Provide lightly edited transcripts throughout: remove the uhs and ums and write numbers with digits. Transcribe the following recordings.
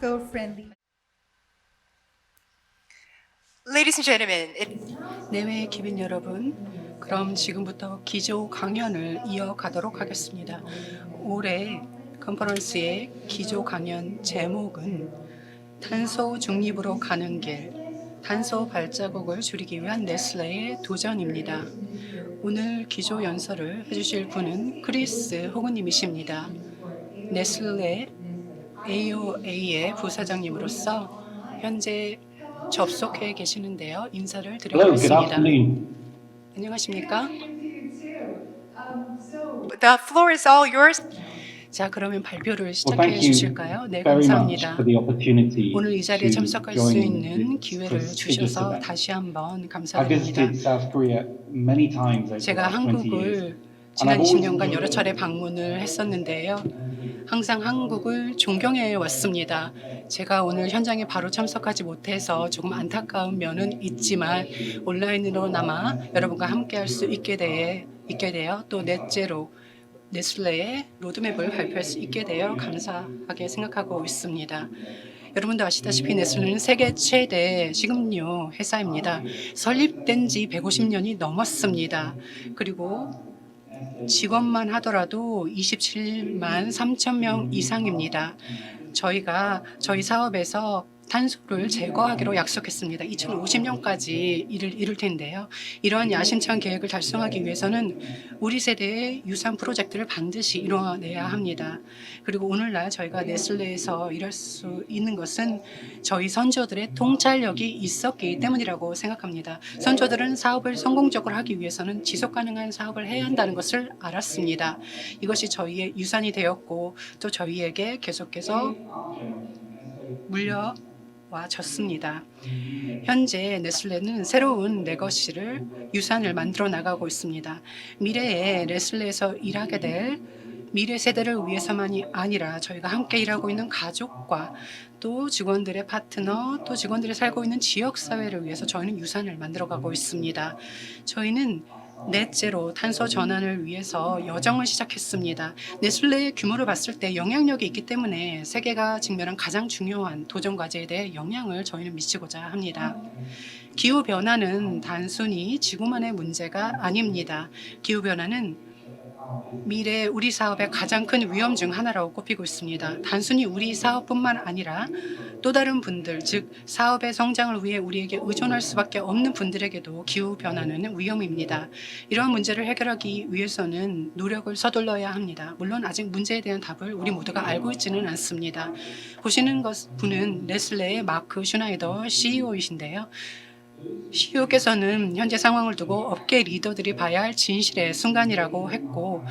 eco-friendly. Ladies and gentlemen, 내외 기빈 여러분, 그럼 지금부터 기조 강연을 이어가도록 하겠습니다. 올해 컨퍼런스의 기조 강연 제목은 탄소 중립으로 가는 길, 탄소 발자국을 줄이기 위한 네슬레의 도전입니다. 오늘 기조 연설을 해주실 분은 크리스 호그님이십니다. 네슬레 AOA의 부사장님으로서 현재 접속해 계시는데요. 인사를 Hello, good 드리겠습니다. afternoon. 안녕하십니까? the floor is all yours. 자, 그러면 발표를 Well, 시작해 thank you 주실까요? 네, very much 감사합니다. for the opportunity 오늘 이 자리에 to 참석할 수 join 있는 this 기회를 prestigious 주셔서 event. 다시 한번 I 감사드립니다. visited South Korea many times over the 제가 last 20 years. 한국을 지난 20년간 여러 차례 방문을 했었는데요. 항상 한국을 존경해 왔습니다. 제가 오늘 현장에 바로 참석하지 못해서 조금 안타까운 면은 있지만 온라인으로나마 여러분과 함께할 수 있게 되어 또 넷째로 네슬레의 로드맵을 발표할 수 있게 되어 감사하게 생각하고 있습니다. 여러분도 아시다시피 네슬레는 세계 최대 식음료 회사입니다. 설립된 지 150년이 넘었습니다. 그리고 직원만 하더라도 27만 3천 명 이상입니다. 저희 사업에서 탄소를 제거하기로 약속했습니다. 2050년까지 이룰 텐데요. 이러한 야심찬 계획을 달성하기 위해서는 우리 세대의 유산 프로젝트를 반드시 이뤄내야 합니다. 그리고 오늘날 저희가 네슬레에서 일할 수 있는 것은 저희 선조들의 통찰력이 있었기 때문이라고 생각합니다. 선조들은 사업을 성공적으로 하기 위해서는 지속 가능한 사업을 해야 한다는 것을 알았습니다. 이것이 저희의 유산이 되었고 또 저희에게 계속해서 물려와졌습니다. 현재 네슬레는 새로운 레거시를 유산을 만들어 나가고 있습니다. 미래에 네슬레에서 일하게 될 미래 세대를 위해서만이 아니라 저희가 함께 일하고 있는 가족과 또 직원들의 파트너 또 직원들이 살고 있는 지역 사회를 위해서 저희는 유산을 만들어가고 있습니다. 저희는 넷째로 탄소 전환을 위해서 여정을 시작했습니다. 네슬레의 규모를 봤을 때 영향력이 있기 때문에 세계가 직면한 가장 중요한 도전 과제에 대해 영향을 저희는 미치고자 합니다. 기후 변화는 단순히 지구만의 문제가 아닙니다. 기후 변화는 미래 우리 사업의 가장 큰 위험 중 하나라고 꼽히고 있습니다. 단순히 우리 사업뿐만 아니라 또 다른 분들, 즉 사업의 성장을 위해 우리에게 의존할 수밖에 없는 분들에게도 기후 변화는 위험입니다. 이러한 문제를 해결하기 위해서는 노력을 서둘러야 합니다. 물론 아직 문제에 대한 답을 우리 모두가 알고 있지는 않습니다. 보시는 분은 네슬레의 마크 슈나이더 CEO이신데요. CEO께서는 현재 상황을 두고 업계 리더들이 봐야 할 진실의 순간이라고 했고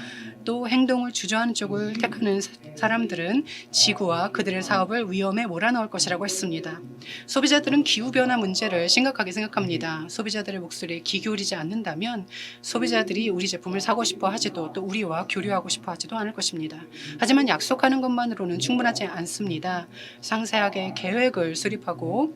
또 행동을 주저하는 쪽을 택하는 사람들은 지구와 그들의 사업을 위험에 몰아넣을 것이라고 했습니다. 소비자들은 기후변화 문제를 심각하게 생각합니다. 소비자들의 목소리에 귀 기울이지 않는다면 소비자들이 우리 제품을 사고 싶어 하지도 또 우리와 교류하고 싶어 하지도 않을 것입니다. 하지만 약속하는 것만으로는 충분하지 않습니다. 상세하게 계획을 수립하고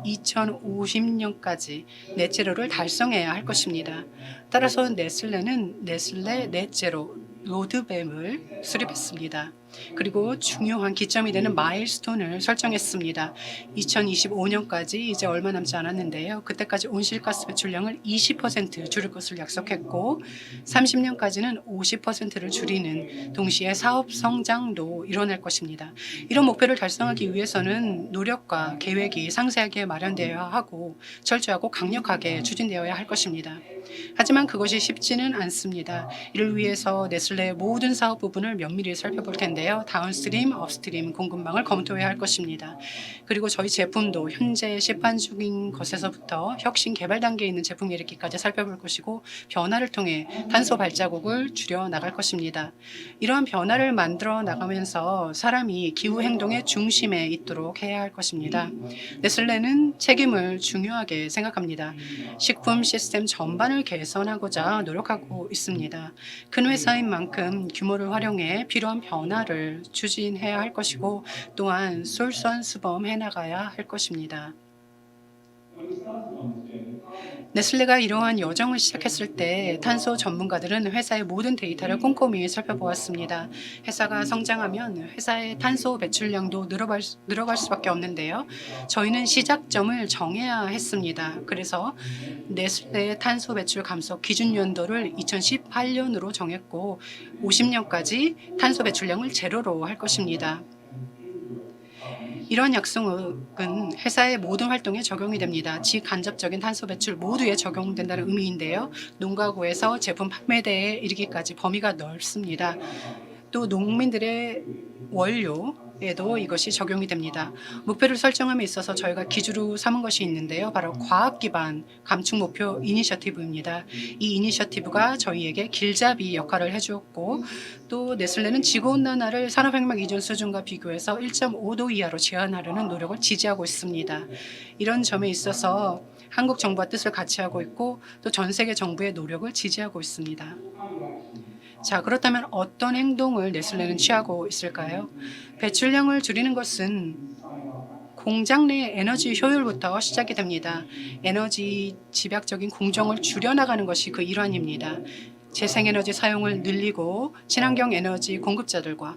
2050년까지 넷제로를 달성해야 할 것입니다. 따라서 네슬레는 네슬레 넷제로 로드맵을 수립했습니다. 그리고 중요한 기점이 되는 마일스톤을 설정했습니다. 2025년까지 이제 얼마 남지 않았는데요. 그때까지 온실가스 배출량을 20% 줄일 것을 약속했고 30년까지는 50%를 줄이는 동시에 사업 성장도 이뤄낼 것입니다. 이런 목표를 달성하기 위해서는 노력과 계획이 상세하게 마련되어야 하고 철저하고 강력하게 추진되어야 할 것입니다. 하지만 그것이 쉽지는 않습니다. 이를 위해서 네슬레의 모든 사업 부분을 면밀히 살펴볼 텐데요. 다운스트림, 업스트림 공급망을 검토해야 할 것입니다. 그리고 저희 제품도 현재 시판 중인 것에서부터 혁신 개발 단계에 있는 제품에 이르기까지 살펴볼 것이고 변화를 통해 탄소 발자국을 줄여 나갈 것입니다. 이러한 변화를 만들어 나가면서 사람이 기후 행동의 중심에 있도록 해야 할 것입니다. 네슬레는 책임을 중요하게 생각합니다. 식품 시스템 전반을 개선하고자 노력하고 있습니다. 큰 회사인 만큼 규모를 활용해 필요한 변화를 추진해야 할 것이고 또한 솔선수범해 나가야 할 것입니다. 네슬레가 이러한 여정을 시작했을 때 탄소 전문가들은 회사의 모든 데이터를 꼼꼼히 살펴보았습니다. 회사가 성장하면 회사의 탄소 배출량도 늘어갈 수밖에 없는데요. 저희는 시작점을 정해야 했습니다. 그래서 네슬레의 탄소 배출 감소 기준 연도를 2018년으로 정했고 50년까지 탄소 배출량을 제로로 할 것입니다. 이런 약속은 회사의 모든 활동에 적용이 됩니다. 직간접적인 탄소 배출 모두에 적용된다는 의미인데요. 농가구에서 제품 판매대에 이르기까지 범위가 넓습니다. 또 농민들의 원료에도 이것이 적용이 됩니다. 목표를 설정함에 있어서 저희가 기준으로 삼은 것이 있는데요. 바로 과학 기반 감축 목표 이니셔티브입니다. 이 이니셔티브가 저희에게 길잡이 역할을 해주었고 또 네슬레는 지구온난화를 산업혁명 이전 수준과 비교해서 1.5도 이하로 제한하려는 노력을 지지하고 있습니다. 이런 점에 있어서 한국 정부와 뜻을 같이 하고 있고 또 전 세계 정부의 노력을 지지하고 있습니다. 자, 그렇다면 어떤 행동을 네슬레는 취하고 있을까요? 배출량을 줄이는 것은 공장 내 에너지 효율부터 시작이 됩니다. 에너지 집약적인 공정을 줄여나가는 것이 그 일환입니다. 재생에너지 사용을 늘리고 친환경 에너지 공급자들과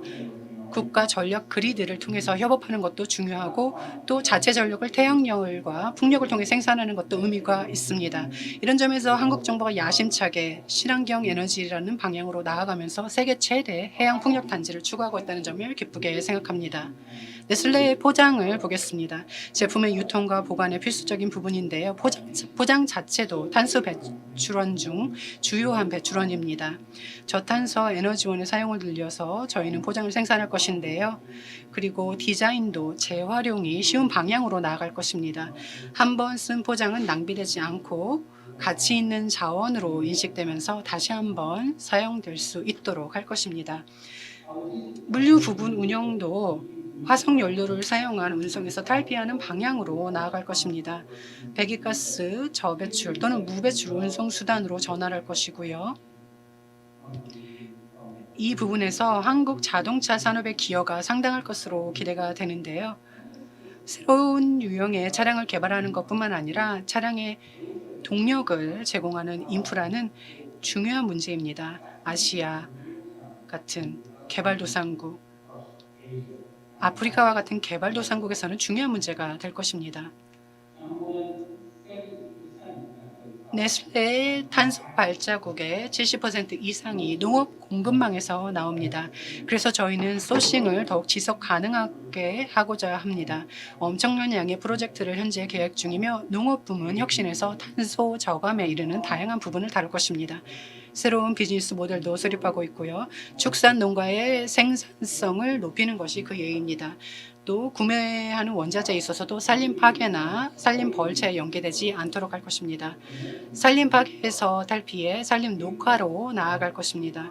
국가 전력 그리드를 통해서 협업하는 것도 중요하고 또 자체 전력을 태양열과 풍력을 통해 생산하는 것도 의미가 있습니다. 이런 점에서 한국 정부가 야심차게 친환경 에너지라는 방향으로 나아가면서 세계 최대 해양 풍력 단지를 추구하고 있다는 점을 기쁘게 생각합니다. 네슬레의 포장을 보겠습니다. 제품의 유통과 보관의 필수적인 부분인데요. 포장 자체도 탄소 배출원 중 주요한 배출원입니다. 저탄소 에너지원의 사용을 늘려서 저희는 포장을 생산할 것인데요. 그리고 디자인도 재활용이 쉬운 방향으로 나아갈 것입니다. 한 번 쓴 포장은 낭비되지 않고 가치 있는 자원으로 인식되면서 다시 한번 사용될 수 있도록 할 것입니다. 물류 부분 운영도 화석 연료를 사용한 운송에서 탈피하는 방향으로 나아갈 것입니다. 배기가스 저배출 또는 무배출 운송 수단으로 전환할 것이고요. 이 부분에서 한국 자동차 산업의 기여가 상당할 것으로 기대가 되는데요. 새로운 유형의 차량을 개발하는 것뿐만 아니라 차량의 동력을 제공하는 인프라는 중요한 문제입니다. 아시아 같은 개발도상국, 아프리카와 같은 개발도상국에서는 중요한 문제가 될 것입니다. 네슬레의 탄소 발자국의 70% 이상이 농업 공급망에서 나옵니다. 그래서 저희는 소싱을 더욱 지속 가능하게 하고자 합니다. 엄청난 양의 프로젝트를 현재 계획 중이며 농업 부문 혁신에서 탄소 저감에 이르는 다양한 부분을 다룰 것입니다. 새로운 비즈니스 모델도 수립하고 있고요. 축산 농가의 생산성을 높이는 것이 그 예입니다. 또 구매하는 원자재에 있어서도 산림 파괴나 산림 벌채에 연계되지 않도록 할 것입니다. 산림 파괴에서 탈피해 산림 녹화로 나아갈 것입니다.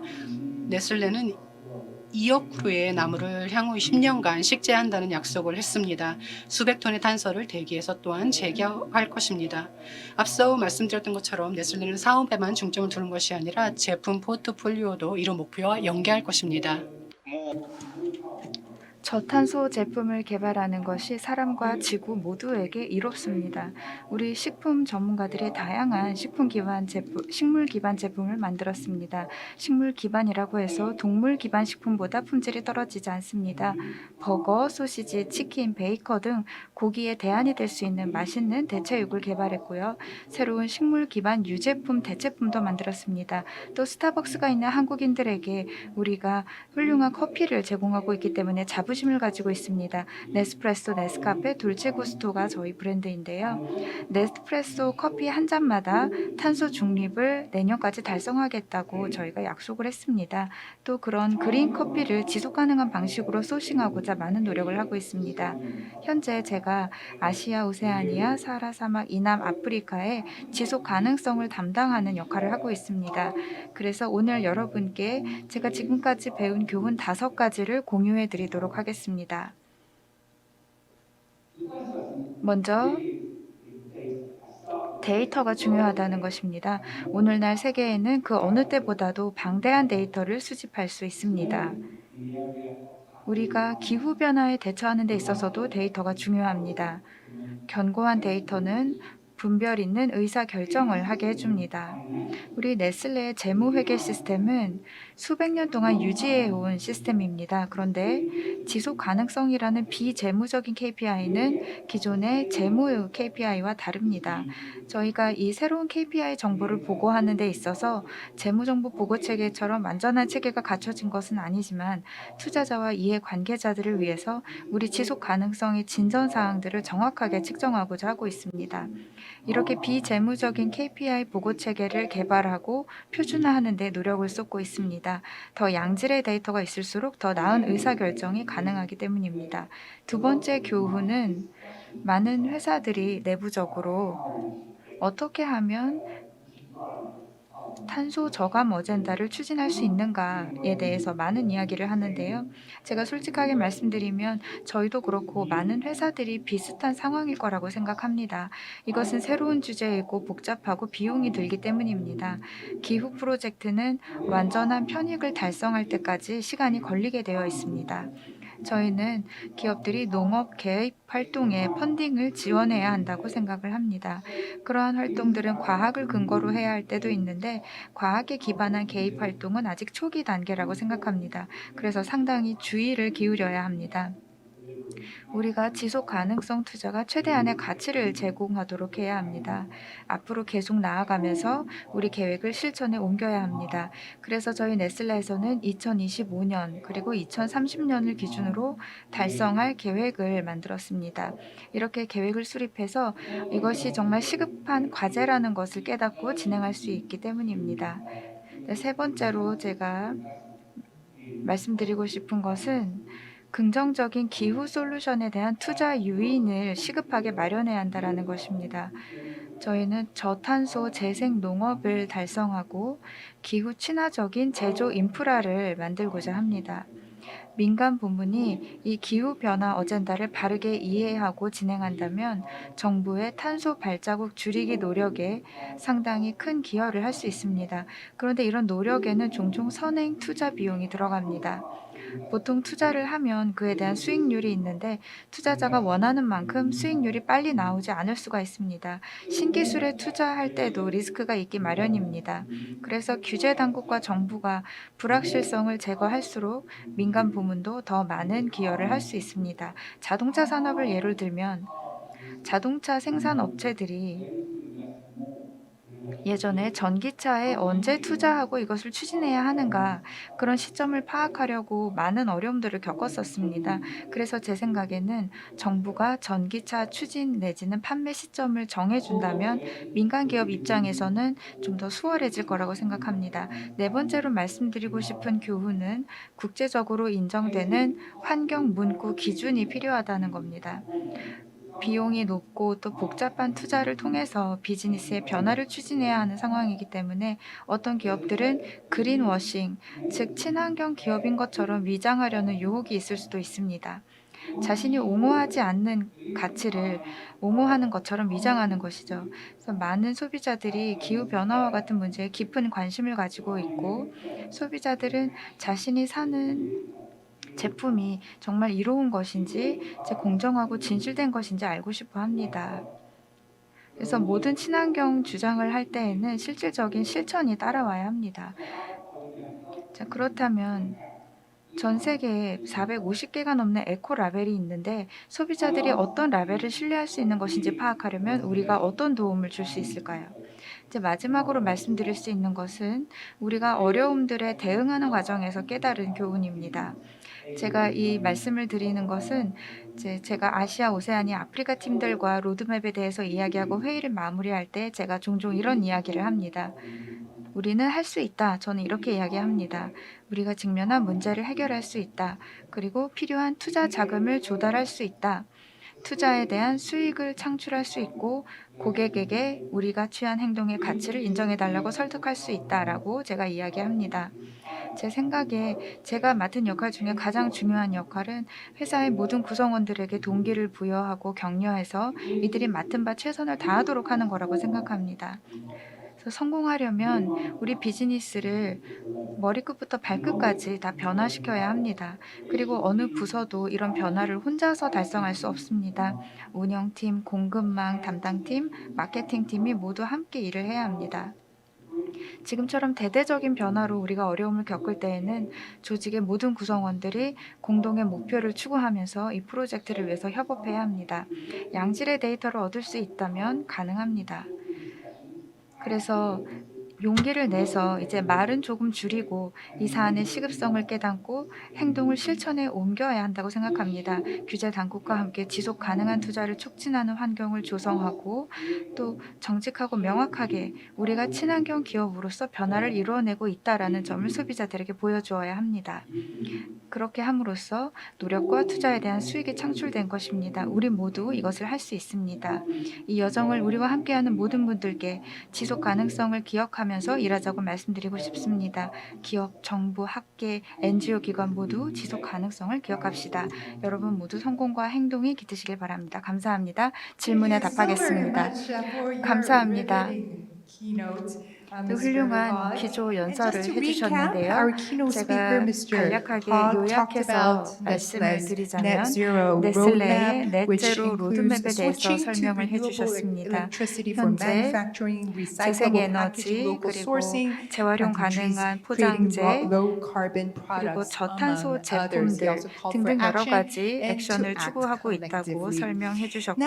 네슬레는 2억 그루의 나무를 향후 10년간 식재한다는 약속을 했습니다. 수백 톤의 탄소를 대기해서 또한 재개할 것입니다. 앞서 말씀드렸던 것처럼 네슬레는 사업에만 중점을 두는 것이 아니라 제품 포트폴리오도 이런 목표와 연계할 것입니다. 저탄소 제품을 개발하는 것이 사람과 지구 모두에게 이롭습니다. 우리 식품 전문가들이 다양한 식물 기반 제품을 만들었습니다. 식물 기반이라고 해서 동물 기반 식품보다 품질이 떨어지지 않습니다. 버거, 소시지, 치킨, 베이커 등 고기에 대안이 될 수 있는 맛있는 대체육을 개발했고요. 새로운 식물 기반 유제품, 대체품도 만들었습니다. 또 스타벅스가 있는 한국인들에게 우리가 훌륭한 커피를 제공하고 있기 때문에 자부심을 가지고 있습니다. 네스프레소, 네스카페, 돌체구스토가 저희 브랜드인데요. 네스프레소 커피 한 잔마다 탄소 중립을 내년까지 달성하겠다고 저희가 약속을 했습니다. 또 그런 그린 커피를 지속 가능한 방식으로 소싱하고자 많은 노력을 하고 있습니다. 현재 제가 아시아, 오세아니아, 사하라 사막, 이남 아프리카의 지속 가능성을 담당하는 역할을 하고 있습니다. 그래서 오늘 여러분께 제가 지금까지 배운 교훈 5가지를 공유해 드리도록 하겠습니다. 먼저 데이터가 중요하다는 것입니다. 오늘날 세계에는 그 어느 때보다도 방대한 데이터를 수집할 수 있습니다. 우리가 기후변화에 대처하는 데 있어서도 데이터가 중요합니다. 견고한 데이터는 분별 있는 의사 결정을 하게 해줍니다. 우리 네슬레의 재무회계 시스템은 수백 년 동안 유지해 온 시스템입니다. 그런데 지속 가능성이라는 비재무적인 KPI는 기존의 재무 KPI와 다릅니다. 저희가 이 새로운 KPI 정보를 보고하는 데 있어서 재무정보 보고 체계처럼 완전한 체계가 갖춰진 것은 아니지만 투자자와 이해 관계자들을 위해서 우리 지속 가능성의 진전 사항들을 정확하게 측정하고자 하고 있습니다. 이렇게 비재무적인 KPI 보고 체계를 개발하고 표준화하는 데 노력을 쏟고 있습니다. 더 양질의 데이터가 있을수록 더 나은 의사결정이 가능하기 때문입니다. 두 번째 교훈은 많은 회사들이 내부적으로 어떻게 하면 탄소 저감 어젠다를 추진할 수 있는가에 대해서 많은 이야기를 하는데요. 제가 솔직하게 말씀드리면 저희도 그렇고 많은 회사들이 비슷한 상황일 거라고 생각합니다. 이것은 새로운 주제이고 복잡하고 비용이 들기 때문입니다. 기후 프로젝트는 완전한 편익을 달성할 때까지 시간이 걸리게 되어 있습니다. 저희는 기업들이 농업 개입 활동에 펀딩을 지원해야 한다고 생각을 합니다. 그러한 활동들은 과학을 근거로 해야 할 때도 있는데 과학에 기반한 개입 활동은 아직 초기 단계라고 생각합니다. 그래서 상당히 주의를 기울여야 합니다. 우리가 지속 가능성 투자가 최대한의 가치를 제공하도록 해야 합니다. 앞으로 계속 나아가면서 우리 계획을 실천에 옮겨야 합니다. 그래서 저희 네슬레에서는 2025년 그리고 2030년을 기준으로 달성할 계획을 만들었습니다. 이렇게 계획을 수립해서 이것이 정말 시급한 과제라는 것을 깨닫고 진행할 수 있기 때문입니다. 세 번째로 제가 말씀드리고 싶은 것은 긍정적인 기후 솔루션에 대한 투자 유인을 시급하게 마련해야 한다는 것입니다. 저희는 저탄소 재생 농업을 달성하고 기후 친화적인 제조 인프라를 만들고자 합니다. 민간 부문이 이 기후변화 어젠다를 바르게 이해하고 진행한다면 정부의 탄소 발자국 줄이기 노력에 상당히 큰 기여를 할 수 있습니다. 그런데 이런 노력에는 종종 선행 투자 비용이 들어갑니다. 보통 투자를 하면 그에 대한 수익률이 있는데 투자자가 원하는 만큼 수익률이 빨리 나오지 않을 수가 있습니다. 신기술에 투자할 때도 리스크가 있기 마련입니다. 그래서 규제 당국과 정부가 불확실성을 제거할수록 민간 부문도 더 많은 기여를 할 수 있습니다. 자동차 산업을 예를 들면 자동차 생산 업체들이 예전에 전기차에 언제 투자하고 이것을 추진해야 하는가 그런 시점을 파악하려고 많은 어려움들을 겪었었습니다. 그래서 제 생각에는 정부가 전기차 추진 내지는 판매 시점을 정해준다면 민간 기업 입장에서는 좀 더 수월해질 거라고 생각합니다. 네 번째로 말씀드리고 싶은 교훈은 국제적으로 인정되는 환경 문구 기준이 필요하다는 겁니다. 비용이 높고 또 복잡한 투자를 통해서 비즈니스의 변화를 추진해야 하는 상황이기 때문에 어떤 기업들은 그린워싱, 즉 친환경 기업인 것처럼 위장하려는 유혹이 있을 수도 있습니다. 자신이 옹호하지 않는 가치를 옹호하는 것처럼 위장하는 것이죠. 그래서 많은 소비자들이 기후변화와 같은 문제에 깊은 관심을 가지고 있고 소비자들은 자신이 사는 제품이 정말 이로운 것인지 공정하고 진실된 것인지 알고 싶어 합니다. 그래서 모든 친환경 주장을 할 때에는 실질적인 실천이 따라와야 합니다. 자, 그렇다면 전 세계에 450개가 넘는 에코 라벨이 있는데 소비자들이 어떤 라벨을 신뢰할 수 있는 것인지 파악하려면 우리가 어떤 도움을 줄 수 있을까요? 이제 마지막으로 말씀드릴 수 있는 것은 우리가 어려움들에 대응하는 과정에서 깨달은 교훈입니다. 제가 이 말씀을 드리는 것은 제가 아시아, 오세아니아, 아프리카 팀들과 로드맵에 대해서 이야기하고 회의를 마무리할 때 제가 종종 이런 이야기를 합니다. 우리는 할 수 있다. 저는 이렇게 이야기합니다. 우리가 직면한 문제를 해결할 수 있다. 그리고 필요한 투자 자금을 조달할 수 있다. 투자에 대한 수익을 창출할 수 있고 고객에게 우리가 취한 행동의 가치를 인정해달라고 설득할 수 있다라고 제가 이야기합니다. 제 생각에 제가 맡은 역할 중에 가장 중요한 역할은 회사의 모든 구성원들에게 동기를 부여하고 격려해서 이들이 맡은 바 최선을 다하도록 하는 거라고 생각합니다. 그래서 성공하려면 우리 비즈니스를 머리끝부터 발끝까지 다 변화시켜야 합니다. 그리고 어느 부서도 이런 변화를 혼자서 달성할 수 없습니다. 운영팀, 공급망 담당팀, 마케팅팀이 모두 함께 일을 해야 합니다. 지금처럼 대대적인 변화로 우리가 어려움을 겪을 때에는 조직의 모든 구성원들이 공동의 목표를 추구하면서 이 프로젝트를 위해서 협업해야 합니다. 양질의 데이터를 얻을 수 있다면 가능합니다. 그래서 용기를 내서 이제 말은 조금 줄이고 이 사안의 시급성을 깨닫고 행동을 실천에 옮겨야 한다고 생각합니다. 규제 당국과 함께 지속 가능한 투자를 촉진하는 환경을 조성하고 또 정직하고 명확하게 우리가 친환경 기업으로서 변화를 이루어내고 있다라는 점을 소비자들에게 보여주어야 합니다. 그렇게 함으로써 노력과 투자에 대한 수익이 창출된 것입니다. 우리 모두 이것을 할 수 있습니다. 이 여정을 우리와 함께하는 모든 분들께 지속 가능성을 기억하면서 일하자고 말씀드리고 싶습니다. 기업, 정부, 학계, NGO 기관 모두 지속 가능성을 기억합시다. 여러분 모두 성공과 행동이 깃드시길 바랍니다. 감사합니다. 질문에 답하겠습니다. 감사합니다. 또 훌륭한 기조 연설을 해주셨는데요. 제가 간략하게 요약해서 말씀을 드리자면 네슬레의 넷제로 로드맵에 대해서 설명을 해주셨습니다. 현재 재생에너지 그리고 재활용 가능한 포장재 그리고 저탄소 제품들 등등 여러 가지 액션을 추구하고 있다고 설명해 주셨고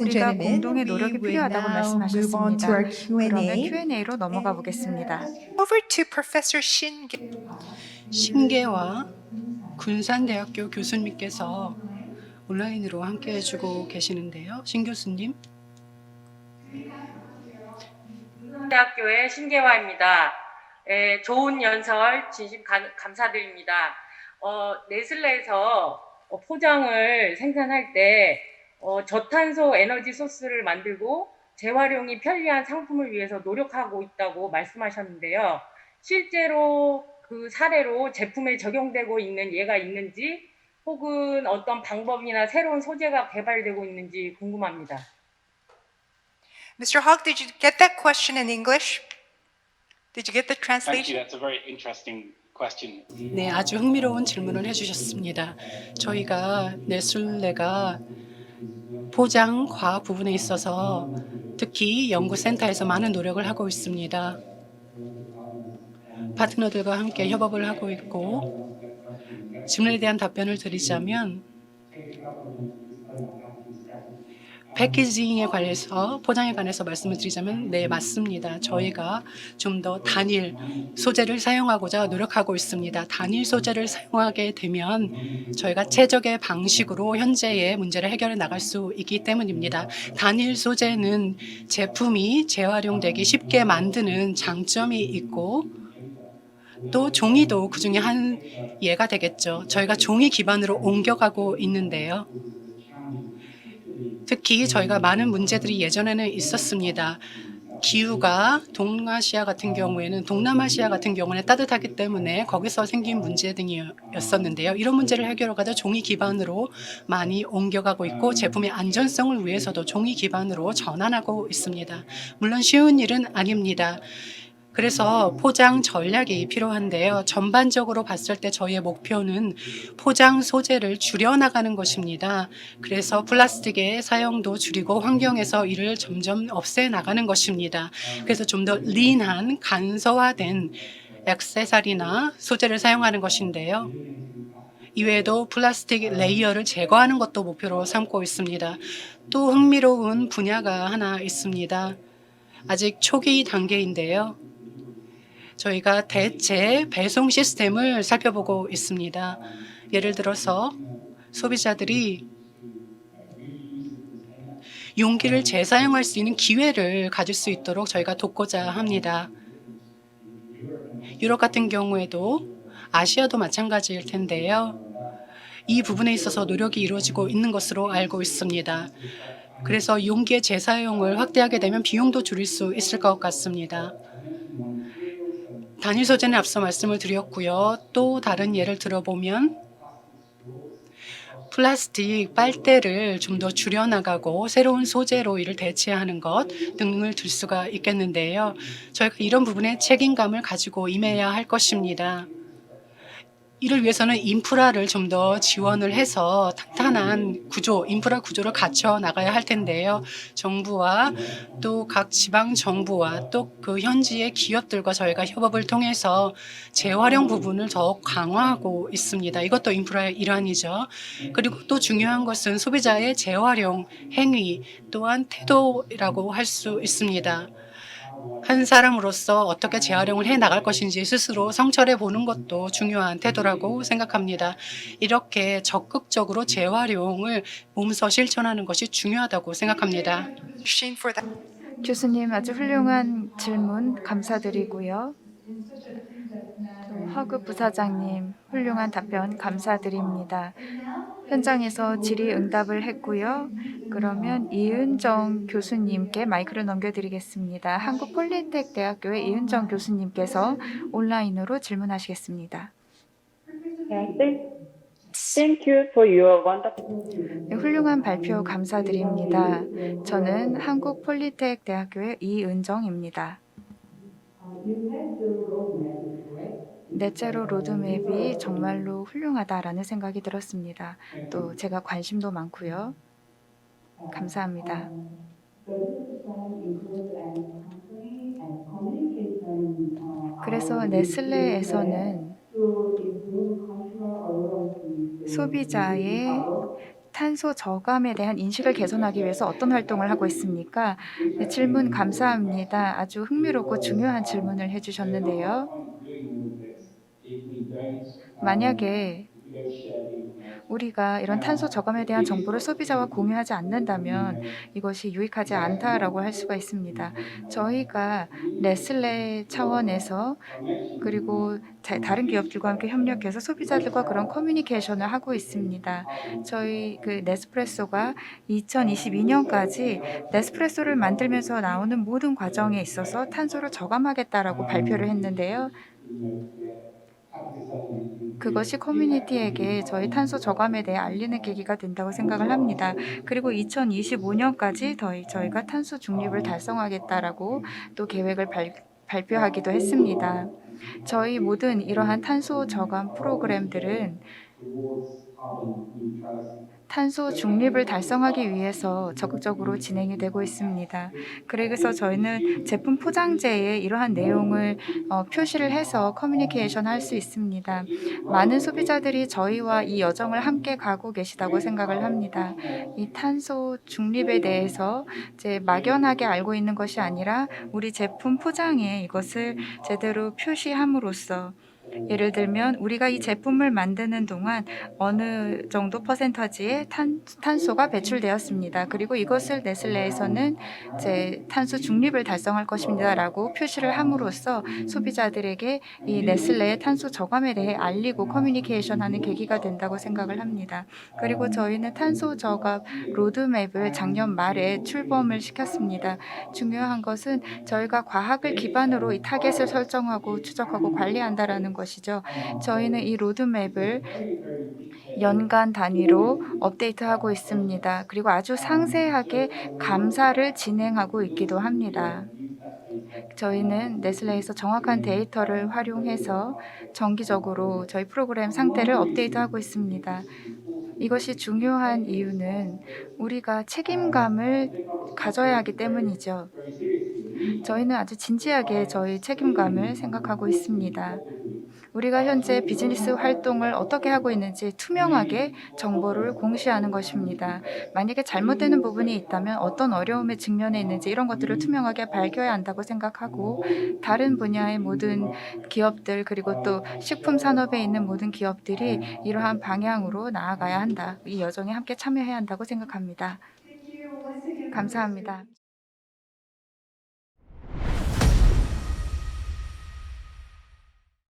우리가 공동의 노력이 필요하다고 말씀하셨습니다. 그러면 Q&A로 넘어가 보겠습니다. Over to Professor Shin. 신계와 군산대학교 교수님께서 온라인으로 함께 해주고 계시는데요. 신 교수님. 대학교의 신계화입니다. 좋은 연설 진심 감사드립니다. 네슬레에서 포장을 생산할 때 저탄소 에너지 소스를 만들고 재활용이 편리한 상품을 위해서 노력하고 있다고 말씀하셨는데요. 실제로 그 사례로 제품에 적용되고 있는 예가 있는지 혹은 어떤 방법이나 새로운 소재가 개발되고 있는지 궁금합니다. Mr. Hawk, did you get that question in English? Did you get the Thank you. translation? That's a very interesting question. 네, 아주 흥미로운 질문을 해주셨습니다. 저희가 네슬레가 포장 과학 부분에 있어서 특히 연구센터에서 많은 노력을 하고 있습니다. 파트너들과 함께 협업을 하고 있고 질문에 대한 답변을 드리자면 패키징에 관해서 포장에 관해서 말씀을 드리자면 네 맞습니다. 저희가 좀 더 단일 소재를 사용하고자 노력하고 있습니다. 단일 소재를 사용하게 되면 저희가 최적의 방식으로 현재의 문제를 해결해 나갈 수 있기 때문입니다. 단일 소재는 제품이 재활용되기 쉽게 만드는 장점이 있고 또 종이도 그중에 한 예가 되겠죠. 저희가 종이 기반으로 옮겨가고 있는데요. 특히 저희가 많은 문제들이 예전에는 있었습니다. 기후가 동아시아 같은 경우에는 동남아시아 같은 경우는 따뜻하기 때문에 거기서 생긴 문제 등이었었는데요. 이런 문제를 해결하고자 종이 기반으로 많이 옮겨가고 있고 제품의 안전성을 위해서도 종이 기반으로 전환하고 있습니다. 물론 쉬운 일은 아닙니다. 그래서 포장 전략이 필요한데요. 전반적으로 봤을 때 저희의 목표는 포장 소재를 줄여나가는 것입니다. 그래서 플라스틱의 사용도 줄이고 환경에서 이를 점점 없애나가는 것입니다. 그래서 좀 더 린한 간소화된 액세서리나 소재를 사용하는 것인데요. 이외에도 플라스틱 레이어를 제거하는 것도 목표로 삼고 있습니다. 또 흥미로운 분야가 하나 있습니다. 아직 초기 단계인데요. 저희가 대체 배송 시스템을 살펴보고 있습니다. 예를 들어서 소비자들이 용기를 재사용할 수 있는 기회를 가질 수 있도록 저희가 돕고자 합니다. 유럽 같은 경우에도 아시아도 마찬가지일 텐데요. 이 부분에 있어서 노력이 이루어지고 있는 것으로 알고 있습니다. 그래서 용기의 재사용을 확대하게 되면 비용도 줄일 수 있을 것 같습니다. 단일 소재는 앞서 말씀을 드렸고요. 또 다른 예를 들어보면 플라스틱 빨대를 좀 더 줄여나가고 새로운 소재로 이를 대체하는 것 등을 들 수가 있겠는데요. 저희가 이런 부분에 책임감을 가지고 임해야 할 것입니다. 이를 위해서는 인프라를 좀 더 지원을 해서 탄탄한 구조, 인프라 구조를 갖춰 나가야 할 텐데요. 정부와 또 각 지방 정부와 또 그 현지의 기업들과 저희가 협업을 통해서 재활용 부분을 더욱 강화하고 있습니다. 이것도 인프라의 일환이죠. 그리고 또 중요한 것은 소비자의 재활용 행위 또한 태도라고 할 수 있습니다. 한 사람으로서 어떻게 재활용을 해 나갈 것인지 스스로 성찰해 보는 것도 중요한 태도라고 생각합니다. 이렇게 적극적으로 재활용을 몸소 실천하는 것이 중요하다고 생각합니다. Sheen for that. 교수님 아주 훌륭한 질문 감사드리고요. 또 허그 부사장님 훌륭한 답변 감사드립니다. 현장에서 질의응답을 했고요. 그러면 이은정 교수님께 마이크를 넘겨드리겠습니다. 한국폴리텍대학교의 이은정 교수님께서 온라인으로 질문하시겠습니다. Thank you for your wonderful. 네, 훌륭한 발표 감사드립니다. 저는 한국폴리텍대학교의 이은정입니다. 넷제로 로드맵이 정말로 훌륭하다라는 생각이 들었습니다. 또 제가 관심도 많고요. 감사합니다. 그래서 네슬레에서는 소비자의 탄소 저감에 대한 인식을 개선하기 위해서 어떤 활동을 하고 있습니까? 네, 질문 감사합니다. 아주 흥미롭고 중요한 질문을 해주셨는데요. 만약에 우리가 이런 탄소 저감에 대한 정보를 소비자와 공유하지 않는다면 이것이 유익하지 않다라고 할 수가 있습니다. 저희가 네슬레 차원에서 그리고 다른 기업들과 함께 협력해서 소비자들과 그런 커뮤니케이션을 하고 있습니다. 저희 그 네스프레소가 2022년까지 네스프레소를 만들면서 나오는 모든 과정에 있어서 탄소를 저감하겠다라고 발표를 했는데요. 그것이 커뮤니티에게 저희 탄소 저감에 대해 알리는 계기가 된다고 생각을 합니다. 그리고 2025년까지 저희가 탄소 중립을 달성하겠다라고 또 계획을 발표하기도 했습니다. 저희 모든 이러한 탄소 저감 프로그램들은 탄소 중립을 달성하기 위해서 적극적으로 진행이 되고 있습니다. 그래서 저희는 제품 포장재에 이러한 내용을 표시를 해서 커뮤니케이션 할 수 있습니다. 많은 소비자들이 저희와 이 여정을 함께 가고 계시다고 생각을 합니다. 이 탄소 중립에 대해서 이제 막연하게 알고 있는 것이 아니라 우리 제품 포장에 이것을 제대로 표시함으로써 예를 들면 우리가 이 제품을 만드는 동안 어느 정도 퍼센터지의 탄소가 배출되었습니다. 그리고 이것을 네슬레에서는 이제 탄소 중립을 달성할 것입니다라고 표시를 함으로써 소비자들에게 이 네슬레의 탄소 저감에 대해 알리고 커뮤니케이션하는 계기가 된다고 생각을 합니다. 그리고 저희는 탄소 저감 로드맵을 작년 말에 출범을 시켰습니다. 중요한 것은 저희가 과학을 기반으로 이 타겟을 설정하고 추적하고 관리한다라는 것이죠. 저희는 이 로드맵을 연간 단위로 업데이트하고 있습니다. 그리고 아주 상세하게 감사를 진행하고 있기도 합니다. 저희는 네슬레에서 정확한 데이터를 활용해서 정기적으로 저희 프로그램 상태를 업데이트하고 있습니다. 이것이 중요한 이유는 우리가 책임감을 가져야 하기 때문이죠. 저희는 아주 진지하게 저희 책임감을 생각하고 있습니다. 우리가 현재 비즈니스 활동을 어떻게 하고 있는지 투명하게 정보를 공시하는 것입니다. 만약에 잘못되는 부분이 있다면 어떤 어려움에 직면해 있는지 이런 것들을 투명하게 밝혀야 한다고 생각하고 다른 분야의 모든 기업들 그리고 또 식품 산업에 있는 모든 기업들이 이러한 방향으로 나아가야 한다. 이 여정에 함께 참여해야 한다고 생각합니다. 감사합니다.